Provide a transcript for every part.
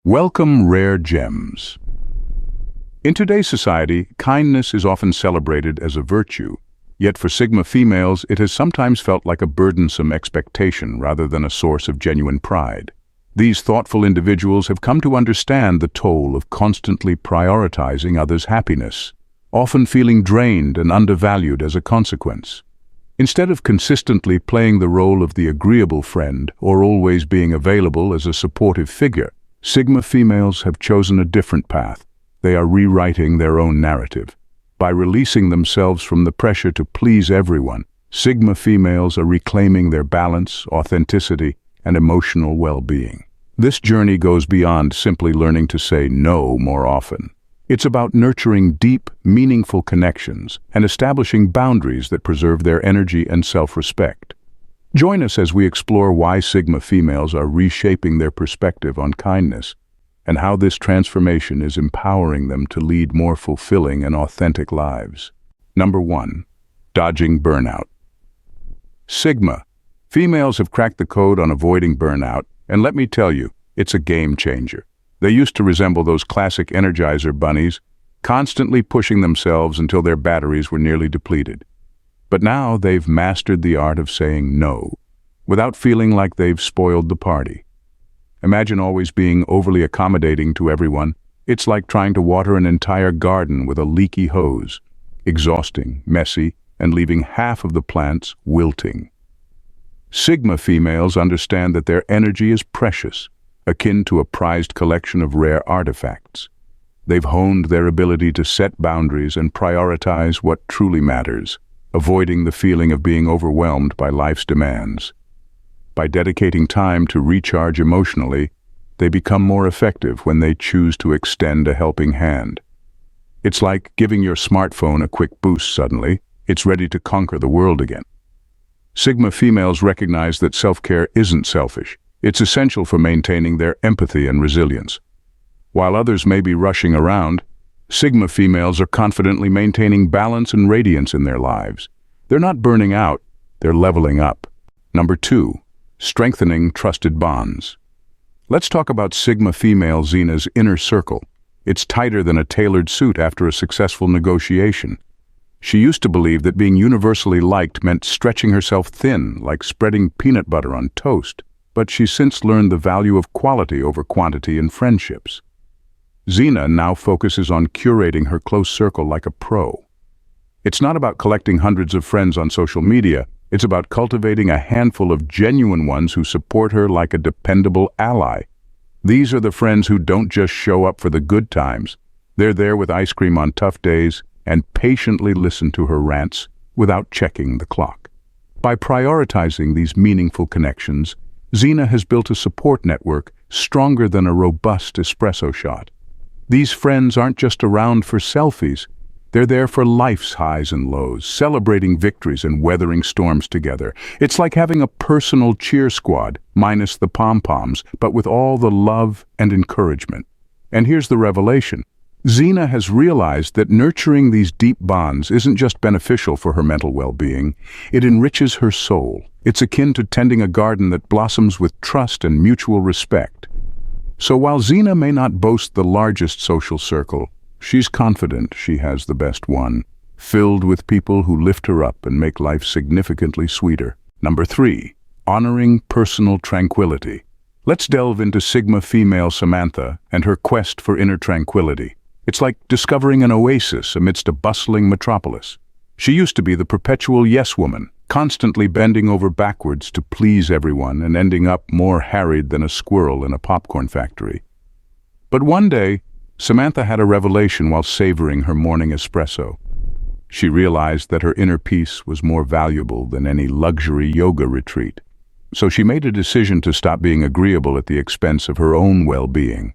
Welcome, rare gems. In today's society, kindness is often celebrated as a virtue, yet for Sigma females it has sometimes felt like a burdensome expectation rather than a source of genuine pride. These thoughtful individuals have come to understand the toll of constantly prioritizing others' happiness, often feeling drained and undervalued as a consequence. Instead of consistently playing the role of the agreeable friend or always being available as a supportive figure, Sigma females have chosen a different path. They are rewriting their own narrative. By releasing themselves from the pressure to please everyone, Sigma females are reclaiming their balance, authenticity, and emotional well-being. This journey goes beyond simply learning to say no more often. It's about nurturing deep, meaningful connections and establishing boundaries that preserve their energy and self-respect. Join us as we explore why Sigma females are reshaping their perspective on kindness and how this transformation is empowering them to lead more fulfilling and authentic lives. Number 1. Dodging burnout. Sigma females have cracked the code on avoiding burnout, and let me tell you, it's a game changer. They used to resemble those classic Energizer bunnies, constantly pushing themselves until their batteries were nearly depleted. But now they've mastered the art of saying no, without feeling like they've spoiled the party. Imagine always being overly accommodating to everyone. It's like trying to water an entire garden with a leaky hose, exhausting, messy, and leaving half of the plants wilting. Sigma females understand that their energy is precious, akin to a prized collection of rare artifacts. They've honed their ability to set boundaries and prioritize what truly matters, avoiding the feeling of being overwhelmed by life's demands. By dedicating time to recharge emotionally, they become more effective when they choose to extend a helping hand. It's like giving your smartphone a quick boost suddenly. It's ready to conquer the world again. Sigma females recognize that self-care isn't selfish. It's essential for maintaining their empathy and resilience. While others may be rushing around, Sigma females are confidently maintaining balance and radiance in their lives. They're not burning out, they're leveling up. Number 2. Strengthening trusted bonds. Let's talk about Sigma female Zena's inner circle. It's tighter than a tailored suit after a successful negotiation. She used to believe that being universally liked meant stretching herself thin, like spreading peanut butter on toast. But she's since learned the value of quality over quantity in friendships. Zena now focuses on curating her close circle like a pro. It's not about collecting hundreds of friends on social media. It's about cultivating a handful of genuine ones who support her like a dependable ally. These are the friends who don't just show up for the good times. They're there with ice cream on tough days and patiently listen to her rants without checking the clock. By prioritizing these meaningful connections, Zena has built a support network stronger than a robust espresso shot. These friends aren't just around for selfies. They're there for life's highs and lows, celebrating victories and weathering storms together. It's like having a personal cheer squad, minus the pom-poms, but with all the love and encouragement. And here's the revelation. Zena has realized that nurturing these deep bonds isn't just beneficial for her mental well-being, it enriches her soul. It's akin to tending a garden that blossoms with trust and mutual respect. So while Zena may not boast the largest social circle, she's confident she has the best one, filled with people who lift her up and make life significantly sweeter. Number 3. Honoring personal tranquility. Let's delve into Sigma female Samantha and her quest for inner tranquility. It's like discovering an oasis amidst a bustling metropolis. She used to be the perpetual yes woman, constantly bending over backwards to please everyone and ending up more harried than a squirrel in a popcorn factory. But one day, Samantha had a revelation while savoring her morning espresso. She realized that her inner peace was more valuable than any luxury yoga retreat. So she made a decision to stop being agreeable at the expense of her own well-being.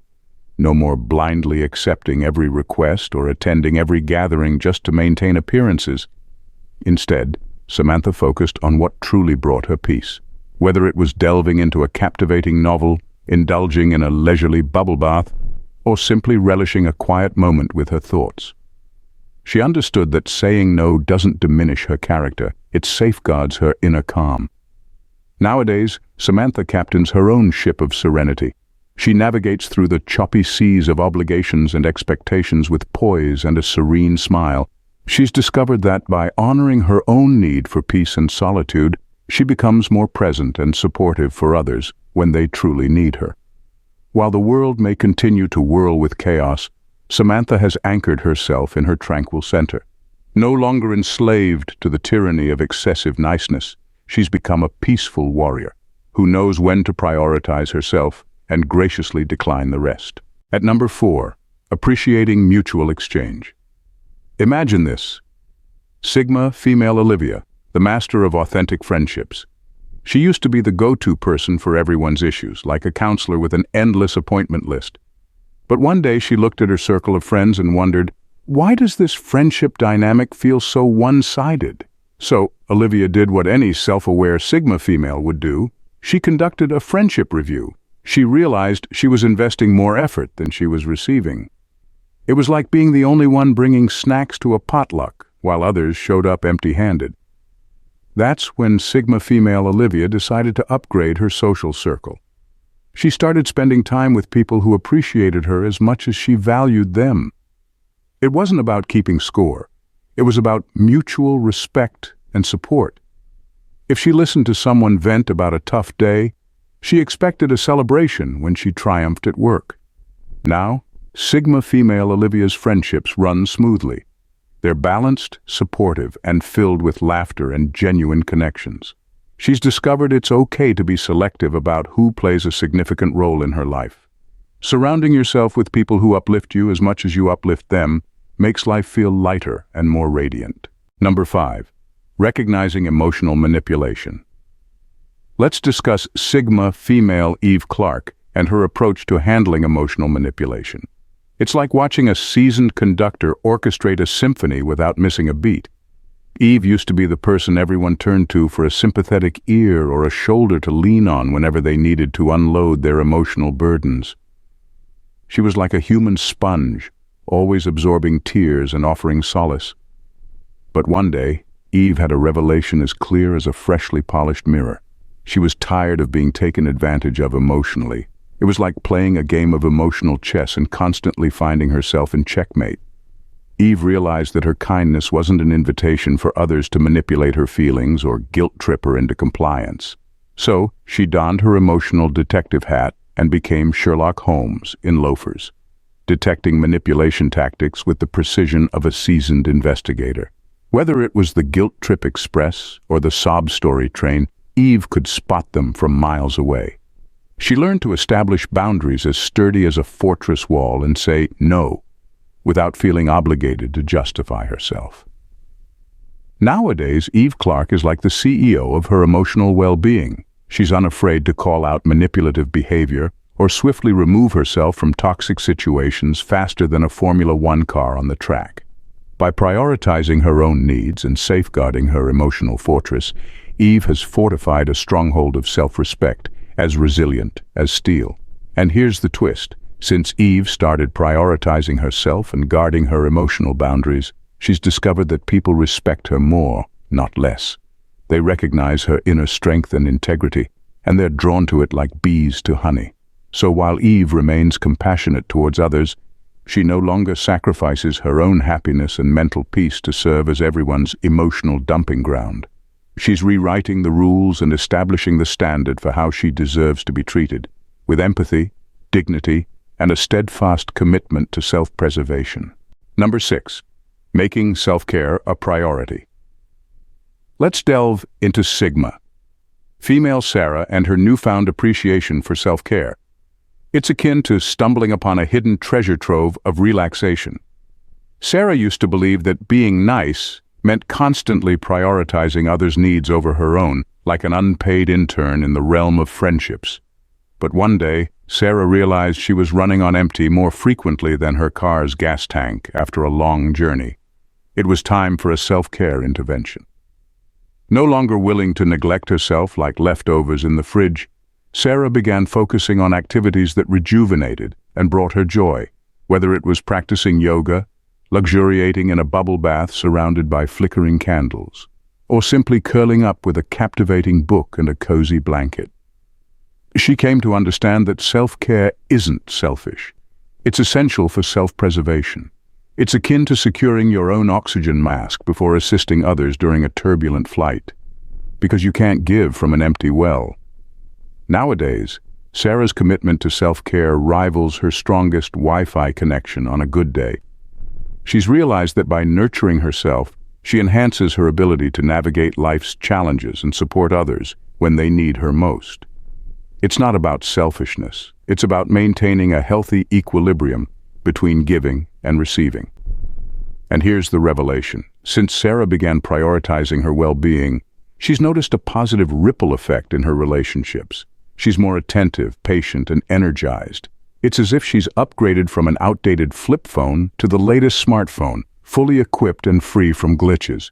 No more blindly accepting every request or attending every gathering just to maintain appearances. Instead, Samantha focused on what truly brought her peace. Whether it was delving into a captivating novel, indulging in a leisurely bubble bath, or simply relishing a quiet moment with her thoughts. She understood that saying no doesn't diminish her character, it safeguards her inner calm. Nowadays, Samantha captains her own ship of serenity. She navigates through the choppy seas of obligations and expectations with poise and a serene smile. She's discovered that by honoring her own need for peace and solitude, she becomes more present and supportive for others when they truly need her. While the world may continue to whirl with chaos, Samantha has anchored herself in her tranquil center. No longer enslaved to the tyranny of excessive niceness, she's become a peaceful warrior who knows when to prioritize herself and graciously decline the rest. At number 4, appreciating mutual exchange. Imagine this. Sigma female Olivia, the master of authentic friendships. She used to be the go-to person for everyone's issues, like a counselor with an endless appointment list. But one day she looked at her circle of friends and wondered, why does this friendship dynamic feel so one-sided? So Olivia did what any self-aware Sigma female would do. She conducted a friendship review. She realized she was investing more effort than she was receiving. It was like being the only one bringing snacks to a potluck, while others showed up empty-handed. That's when Sigma female Olivia decided to upgrade her social circle. She started spending time with people who appreciated her as much as she valued them. It wasn't about keeping score. It was about mutual respect and support. If she listened to someone vent about a tough day, she expected a celebration when she triumphed at work. Now, Sigma female Olivia's friendships run smoothly. They're balanced, supportive, and filled with laughter and genuine connections. She's discovered it's okay to be selective about who plays a significant role in her life. Surrounding yourself with people who uplift you as much as you uplift them makes life feel lighter and more radiant. Number 5, recognizing emotional manipulation. Let's discuss Sigma female Eve Clark and her approach to handling emotional manipulation. It's like watching a seasoned conductor orchestrate a symphony without missing a beat. Eve used to be the person everyone turned to for a sympathetic ear or a shoulder to lean on whenever they needed to unload their emotional burdens. She was like a human sponge, always absorbing tears and offering solace. But one day, Eve had a revelation as clear as a freshly polished mirror. She was tired of being taken advantage of emotionally. It was like playing a game of emotional chess and constantly finding herself in checkmate. Eve realized that her kindness wasn't an invitation for others to manipulate her feelings or guilt-trip her into compliance. So, she donned her emotional detective hat and became Sherlock Holmes in loafers, detecting manipulation tactics with the precision of a seasoned investigator. Whether it was the Guilt Trip Express or the sob story train, Eve could spot them from miles away. She learned to establish boundaries as sturdy as a fortress wall and say no, without feeling obligated to justify herself. Nowadays, Eve Clark is like the CEO of her emotional well-being. She's unafraid to call out manipulative behavior or swiftly remove herself from toxic situations faster than a Formula One car on the track. By prioritizing her own needs and safeguarding her emotional fortress, Eve has fortified a stronghold of self-respect, as resilient as steel. And here's the twist. Since Eve started prioritizing herself and guarding her emotional boundaries, she's discovered that people respect her more, not less. They recognize her inner strength and integrity, and they're drawn to it like bees to honey. So while Eve remains compassionate towards others, she no longer sacrifices her own happiness and mental peace to serve as everyone's emotional dumping ground. She's rewriting the rules and establishing the standard for how she deserves to be treated, with empathy, dignity, and a steadfast commitment to self-preservation. Number 6, making self-care a priority. Let's delve into Sigma, female Sarah, and her newfound appreciation for self-care. It's akin to stumbling upon a hidden treasure trove of relaxation. Sarah used to believe that being nice meant constantly prioritizing others' needs over her own, like an unpaid intern in the realm of friendships. But one day, Sarah realized she was running on empty more frequently than her car's gas tank after a long journey. It was time for a self-care intervention. No longer willing to neglect herself like leftovers in the fridge, Sarah began focusing on activities that rejuvenated and brought her joy, whether it was practicing yoga, luxuriating in a bubble bath surrounded by flickering candles, or simply curling up with a captivating book and a cozy blanket. She came to understand that self-care isn't selfish. It's essential for self-preservation. It's akin to securing your own oxygen mask before assisting others during a turbulent flight, because you can't give from an empty well. Nowadays, Sarah's commitment to self-care rivals her strongest Wi-Fi connection on a good day. She's realized that by nurturing herself, she enhances her ability to navigate life's challenges and support others when they need her most. It's not about selfishness. It's about maintaining a healthy equilibrium between giving and receiving. And here's the revelation. Since Sarah began prioritizing her well-being, she's noticed a positive ripple effect in her relationships. She's more attentive, patient, and energized. It's as if she's upgraded from an outdated flip phone to the latest smartphone, fully equipped and free from glitches.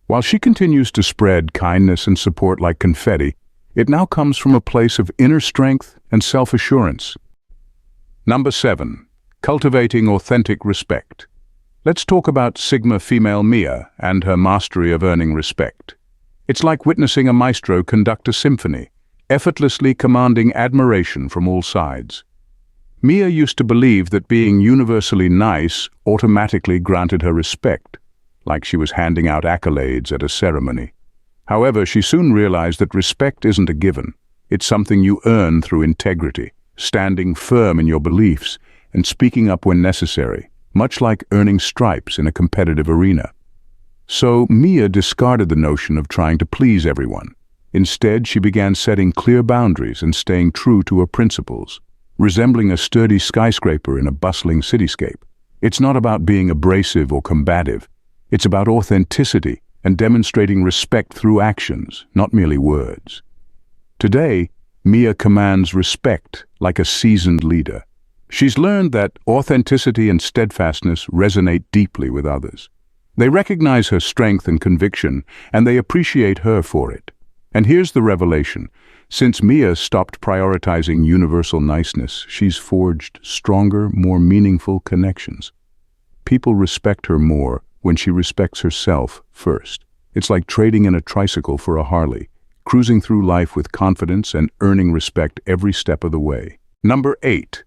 While she continues to spread kindness and support like confetti, it now comes from a place of inner strength and self-assurance. Number 7. Cultivating authentic respect. Let's talk about Sigma female Mia and her mastery of earning respect. It's like witnessing a maestro conduct a symphony, effortlessly commanding admiration from all sides. Mia used to believe that being universally nice automatically granted her respect, like she was handing out accolades at a ceremony. However, she soon realized that respect isn't a given. It's something you earn through integrity, standing firm in your beliefs, and speaking up when necessary, much like earning stripes in a competitive arena. So Mia discarded the notion of trying to please everyone. Instead, she began setting clear boundaries and staying true to her principles, resembling a sturdy skyscraper in a bustling cityscape. It's not about being abrasive or combative. It's about authenticity and demonstrating respect through actions, not merely words. Today, Mia commands respect like a seasoned leader. She's learned that authenticity and steadfastness resonate deeply with others. They recognize her strength and conviction, and they appreciate her for it. And here's the revelation. Since Mia stopped prioritizing universal niceness, she's forged stronger, more meaningful connections. People respect her more when she respects herself first. It's like trading in a tricycle for a Harley, cruising through life with confidence and earning respect every step of the way. Number 8.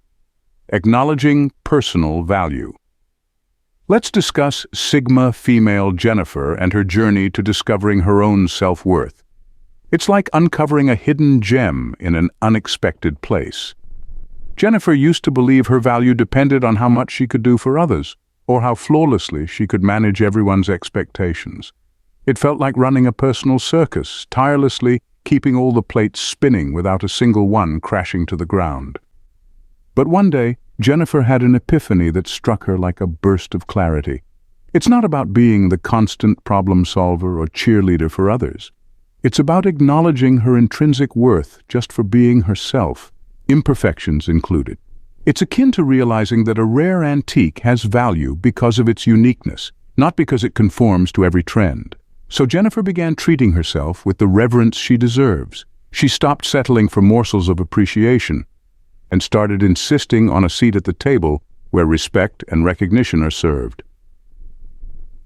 Acknowledging personal value. Let's discuss Sigma female Jennifer and her journey to discovering her own self-worth. It's like uncovering a hidden gem in an unexpected place. Jennifer used to believe her value depended on how much she could do for others, or how flawlessly she could manage everyone's expectations. It felt like running a personal circus, tirelessly keeping all the plates spinning without a single one crashing to the ground. But one day, Jennifer had an epiphany that struck her like a burst of clarity. It's not about being the constant problem solver or cheerleader for others. It's about acknowledging her intrinsic worth just for being herself, imperfections included. It's akin to realizing that a rare antique has value because of its uniqueness, not because it conforms to every trend. So Jennifer began treating herself with the reverence she deserves. She stopped settling for morsels of appreciation and started insisting on a seat at the table where respect and recognition are served.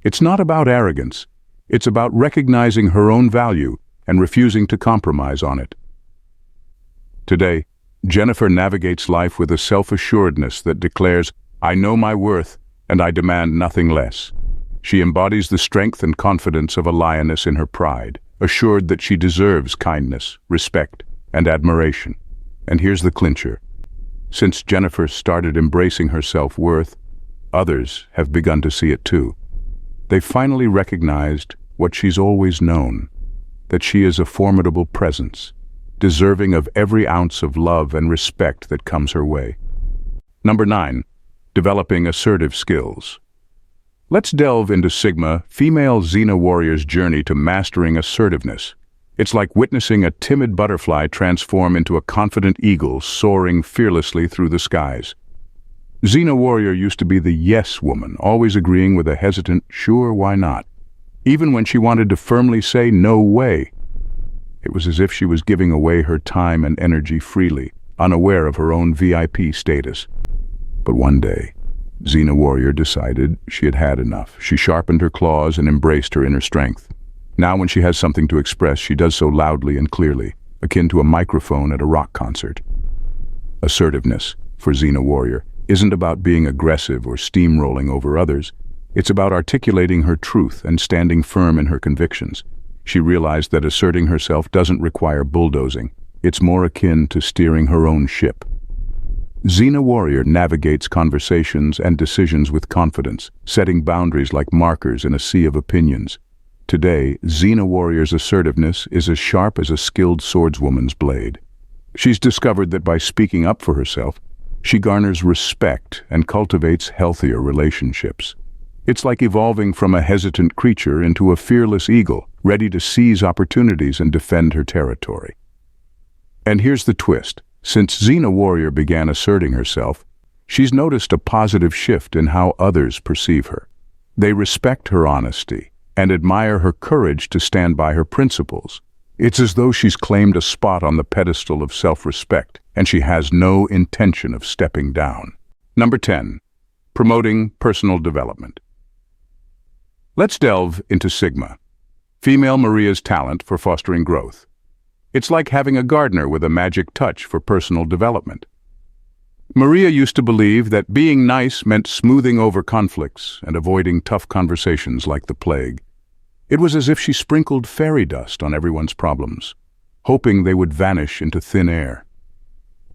It's not about arrogance. It's about recognizing her own value and refusing to compromise on it. Today, Jennifer navigates life with a self-assuredness that declares, "I know my worth, and I demand nothing less." She embodies the strength and confidence of a lioness in her pride, assured that she deserves kindness, respect, and admiration. And here's the clincher. Since Jennifer started embracing her self-worth, others have begun to see it too. They've finally recognized what she's always known, that she is a formidable presence, deserving of every ounce of love and respect that comes her way. Number 9. Developing assertive skills. Let's delve into Sigma, female Xena warrior's journey to mastering assertiveness. It's like witnessing a timid butterfly transform into a confident eagle soaring fearlessly through the skies. Xena warrior used to be the yes woman, always agreeing with a hesitant, sure, why not? Even when she wanted to firmly say no way. It was as if she was giving away her time and energy freely, unaware of her own VIP status. But one day, Xena warrior decided she had had enough. She sharpened her claws and embraced her inner strength. Now when she has something to express, she does so loudly and clearly, akin to a microphone at a rock concert. Assertiveness, for Xena Warrior, isn't about being aggressive or steamrolling over others. It's about articulating her truth and standing firm in her convictions. She realized that asserting herself doesn't require bulldozing. It's more akin to steering her own ship. Xena Warrior navigates conversations and decisions with confidence, setting boundaries like markers in a sea of opinions. Today, Xena Warrior's assertiveness is as sharp as a skilled swordswoman's blade. She's discovered that by speaking up for herself, she garners respect and cultivates healthier relationships. It's like evolving from a hesitant creature into a fearless eagle, ready to seize opportunities and defend her territory. And here's the twist. Since Xena Warrior began asserting herself, she's noticed a positive shift in how others perceive her. They respect her honesty and admire her courage to stand by her principles. It's as though she's claimed a spot on the pedestal of self-respect, and she has no intention of stepping down. Number 10. Promoting personal development. Let's delve into Sigma, female Maria's talent for fostering growth. It's like having a gardener with a magic touch for personal development. Maria used to believe that being nice meant smoothing over conflicts and avoiding tough conversations like the plague. It was as if she sprinkled fairy dust on everyone's problems, hoping they would vanish into thin air.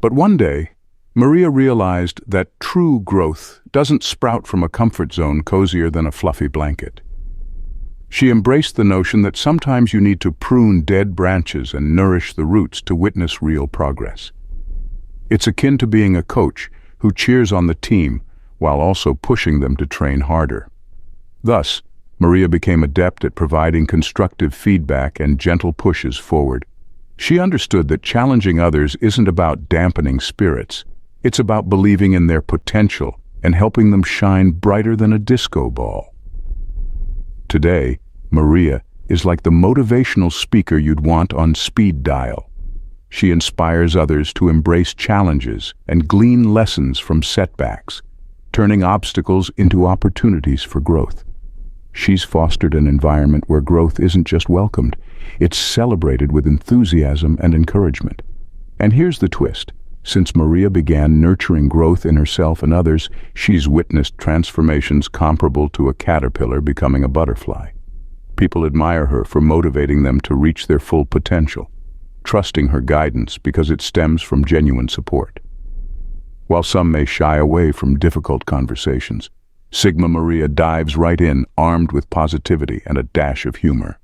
But one day, Maria realized that true growth doesn't sprout from a comfort zone cozier than a fluffy blanket. She embraced the notion that sometimes you need to prune dead branches and nourish the roots to witness real progress. It's akin to being a coach who cheers on the team while also pushing them to train harder. Thus, Maria became adept at providing constructive feedback and gentle pushes forward. She understood that challenging others isn't about dampening spirits. It's about believing in their potential and helping them shine brighter than a disco ball. Today, Maria is like the motivational speaker you'd want on speed dial. She inspires others to embrace challenges and glean lessons from setbacks, turning obstacles into opportunities for growth. She's fostered an environment where growth isn't just welcomed, it's celebrated with enthusiasm and encouragement. And here's the twist. Since Maria began nurturing growth in herself and others, she's witnessed transformations comparable to a caterpillar becoming a butterfly. People admire her for motivating them to reach their full potential, trusting her guidance because it stems from genuine support. While some may shy away from difficult conversations, Sigma Maria dives right in, armed with positivity and a dash of humor.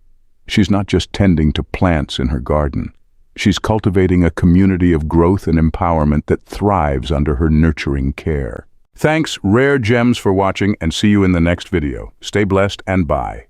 She's not just tending to plants in her garden. She's cultivating a community of growth and empowerment that thrives under her nurturing care. Thanks, Rare Gems, for watching, and see you in the next video. Stay blessed and bye.